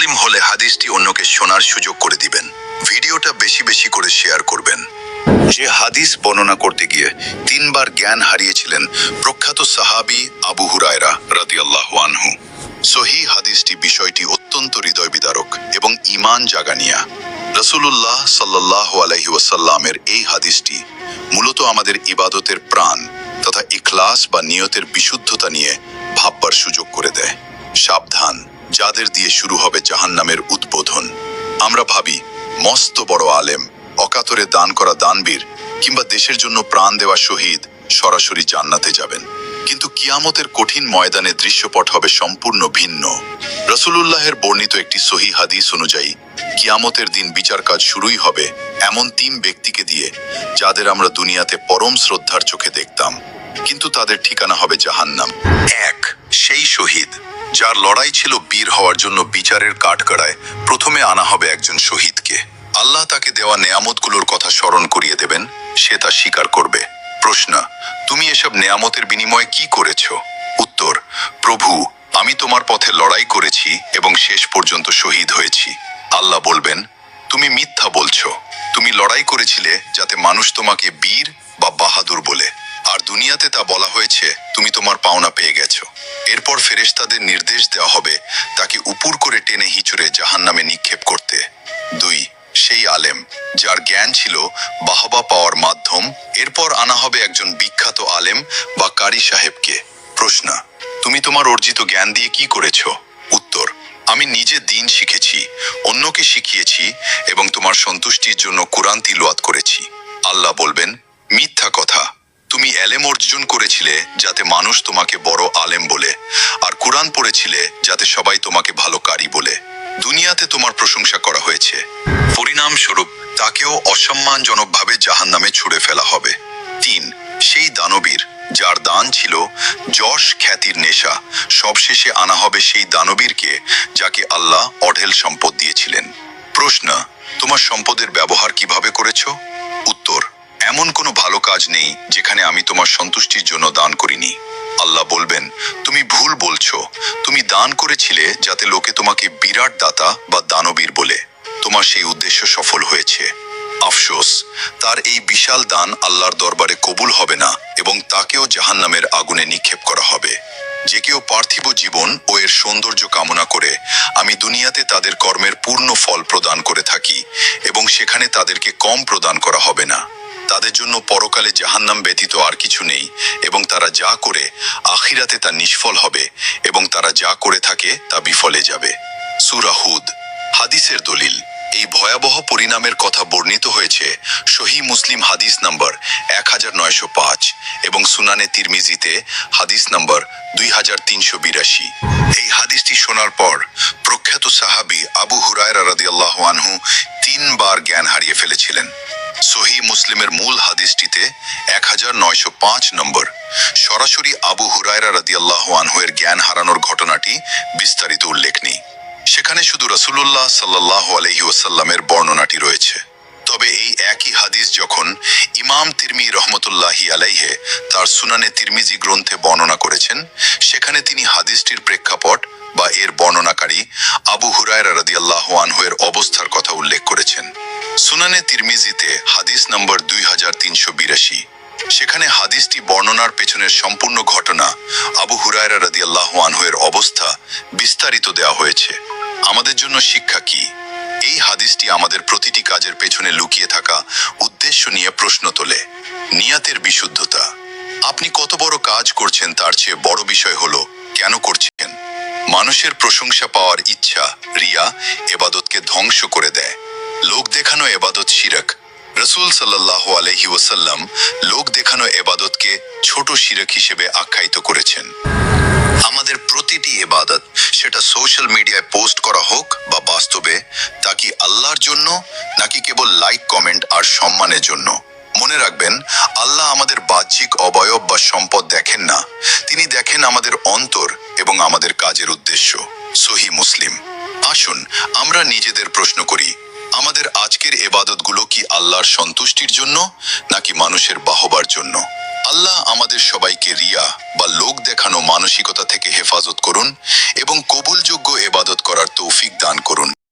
মুসলিম হলে হাদিসটি অন্যকে শোনার সুযোগ করে দিবেন। ভিডিওটা বেশি বেশি করে শেয়ার করবেন। যে হাদিস বর্ণনা করতে গিয়ে 3 বার জ্ঞান হারিয়েছিলেন প্রখ্যাত সাহাবী আবু হুরায়রা রাদিয়াল্লাহু আনহু। সহিহ হাদিসটি বিষয়টি অত্যন্ত হৃদয় বিদারক এবং ঈমান জাগানিয়া। রাসূলুল্লাহ সাল্লাল্লাহু আলাইহি ওয়াসাল্লামের এই হাদিসটি মূলত আমাদের ইবাদতের প্রাণ তথা ইখলাস বা নিয়তের বিশুদ্ধতা নিয়ে ভাববার সুযোগ করে দেয়। সাবধান, যাদের দিয়ে শুরু হবে জাহান্নামের উদ্বোধন। আমরা ভাবি মস্ত বড় আলেম, অকাতরে দান করা দানবীর কিংবা দেশের জন্য প্রাণ দেওয়া শহীদ সরাসরি জান্নাতে যাবেন, কিন্তু কিয়ামতের কঠিন ময়দানে দৃশ্যপট হবে সম্পূর্ণ ভিন্ন। রাসূলুল্লাহের বর্ণিত একটি সহিহ হাদিস অনুযায়ী কিয়ামতের দিন বিচার কাজ শুরুই হবে এমন 3 ব্যক্তিকে দিয়ে যাদের আমরা দুনিয়াতে পরম শ্রদ্ধার চোখে দেখতাম, কিন্তু তাদের ঠিকানা হবে জাহান্নাম। 1, সেই শহীদ যার লড়াই ছিল বীর হওয়ার জন্য বিচারের কাঠগড়ায় প্রথমে আনা হবে একজন শহীদকে। আল্লাহ তাকে দেওয়া নেয়ামতগুলোর কথা স্মরণ করিয়ে দেবেন, সে তা স্বীকার করবে। প্রশ্ন, তুমি এসব নেয়ামতের বিনিময়ে কি করেছ? উত্তর, প্রভু, আমি তোমার পথে লড়াই করেছি এবং শেষ পর্যন্ত শহীদ হয়েছি। আল্লাহ বলবেন, তুমি মিথ্যা বলছো। তুমি লড়াই করেছিলে যাতে মানুষ তোমাকে বীর বা বাহাদুর বলে, আর দুনিয়াতে তা বলা হয়েছে তুমি তোমার পাওনা পেয়ে গেছো। এরপর ফেরেশতাদের নির্দেশ দেওয়া হবে তাকে উপর করে টেনে হিঁচড়ে জাহান্নামে নিক্ষেপ করতে। 2, সেই আলেম যার জ্ঞান ছিল বাহবা পাওয়ার মাধ্যম। এরপর আনা হবে একজন বিখ্যাত আলেম বা কারি সাহেবকে। প্রশ্ন, তুমি তোমার অর্জিত জ্ঞান দিয়ে কি করেছ? উত্তর, আমি নিজে দ্বীন শিখেছি, অন্যকে শিখিয়েছি এবং তোমার সন্তুষ্টির জন্য কুরআন তিলাওয়াত করেছি। আল্লাহ বলবেন, মিথ্যা কথা। তুমি এলেম অর্জন করেছিলে যাতে মানুষ তোমাকে বড় আলেম বলে, আর কুরআন পড়েছিলে যাতে সবাই তোমাকে ভালো কারি বলে। দুনিয়াতে তোমার প্রশংসা করা হয়েছে, পরিণামস্বরূপ তাকেও অসম্মানজনকভাবে জাহান্নামে ছুঁড়ে ফেলা হবে। 3, সেই দানবীর যার দান ছিল যশ খ্যাতির নেশা। সবশেষে আনা হবে সেই দানবীরকে যাকে আল্লাহ অঢেল সম্পদ দিয়েছিলেন। প্রশ্ন, তোমার সম্পদের ব্যবহার কিভাবে করেছ? উত্তর, এমন কোনো ভালো কাজ নেই যেখানে আমি তোমার সন্তুষ্টির জন্য দান করিনি। আল্লাহ বলবেন, তুমি ভুল বলছো। তুমি দান করেছিলে যাতে লোকে তোমাকে বিরাট দাতা বা দানবীর বলে। তোমার সেই উদ্দেশ্য সফল হয়েছে। আফসোস, তার এই বিশাল দান আল্লাহর দরবারে কবুল হবে না এবং তাকেও জাহান্নামের আগুনে নিক্ষেপ করা হবে। যে কেউ পার্থিব জীবন ও এর সৌন্দর্য কামনা করে আমি দুনিয়াতে তাদের কর্মের পূর্ণ ফল প্রদান করে থাকি এবং সেখানে তাদেরকে কম প্রদান করা হবে না। তাদের জন্য পরকালে জাহান্নাম ব্যতীত আর কিছু নেই এবং তারা যা করে আখিরাতে তা নিষ্ফল হবে এবং তারা যা করে থাকে তা বিফলে যাবে। সূরা হুদ। হাদিসের দলিল, এই ভয়াবহ পরিণামের কথা বর্ণিত হয়েছে সহিহ মুসলিম হাদিস নম্বর 1905 এবং সুনানে তিরমিজিতে হাদিস নম্বর 2382। এই হাদিসটি শোনার পর প্রখ্যাত সাহাবী আবু হুরায়রা রাদিয়াল্লাহু আনহু 3 বার জ্ঞান হারিয়ে ফেলেছিলেন। সহিহ মুসলিমের মূল হাদিসটিতে 1905 নম্বর সরাসরি আবু হুরায়রা রাদিয়াল্লাহু আনহু এর জ্ঞান হারানোর ঘটনাটি বিস্তারিত উল্লেখ নেই। সেখানে শুধু রাসূলুল্লাহ সাল্লাল্লাহু আলাইহি ওয়াসাল্লামের বর্ণনাটি রয়েছে। তবে এই একই হাদিস যখন ইমাম তিরমিজি রহমতুল্লাহি আলাইহে তার সুনানে তিরমিজি গ্রন্থে বর্ণনা করেছেন, সেখানে তিনি হাদিসটির প্রেক্ষাপট বা এর বর্ণনাকারী আবু হুরায়রা রাদিয়াল্লাহু আনহু এর অবস্থার কথা উল্লেখ করেছেন। সুনানে তিরমিজিতে হাদিস নম্বর 2382। সেখানে হাদিসটি বর্ণনার পেছনের সম্পূর্ণ ঘটনা, আবু হুরায়রা রাদিয়াল্লাহু আনহু এর অবস্থা বিস্তারিত দেওয়া হয়েছে। আমাদের জন্য শিক্ষা কি? এই হাদিসটি আমাদের প্রতিটি কাজের পেছনে লুকিয়ে থাকা উদ্দেশ্য নিয়ে প্রশ্ন তোলে। নিয়াতের বিশুদ্ধতা। আপনি কত বড় কাজ করছেন তার চেয়ে বড় বিষয় হলো কেন করছেন। মানুষের প্রশংসা পাওয়ার ইচ্ছা, রিয়া, এবাদতকে ধ্বংস করে দেয়। লোক দেখানো এবাদত শিরক। রাসূল সাল্লাল্লাহু আলাইহি ওয়াসাল্লাম লোক দেখানো এবাদতকে ছোট শিরক হিসেবে আখ্যায়িত করেছেন। আমাদের প্রতিটি ইবাদত, সেটা সোশ্যাল মিডিয়ায় পোস্ট করা হোক বা বাস্তবে, তা কি আল্লাহর জন্য নাকি কেবল লাইক, কমেন্ট আর সম্মানের জন্য? মনে রাখবেন, আল্লাহ আমাদের বাহ্যিক অবয়ব বা সম্পদ দেখেন না, তিনি দেখেন আমাদের অন্তর এবং আমাদের কাজের উদ্দেশ্য। সহিহ মুসলিম। আসুন আমরা নিজেদের প্রশ্ন করি, আমাদের আজকের ইবাদতগুলো কি আল্লাহর সন্তুষ্টির জন্য নাকি মানুষের বাহবার জন্য? আল্লাহ আমাদের সবাইকে রিয়া বা লোক দেখানো মানসিকতা থেকে হেফাজত করুন এবং কবুলযোগ্য ইবাদত করার তৌফিক দান করুন।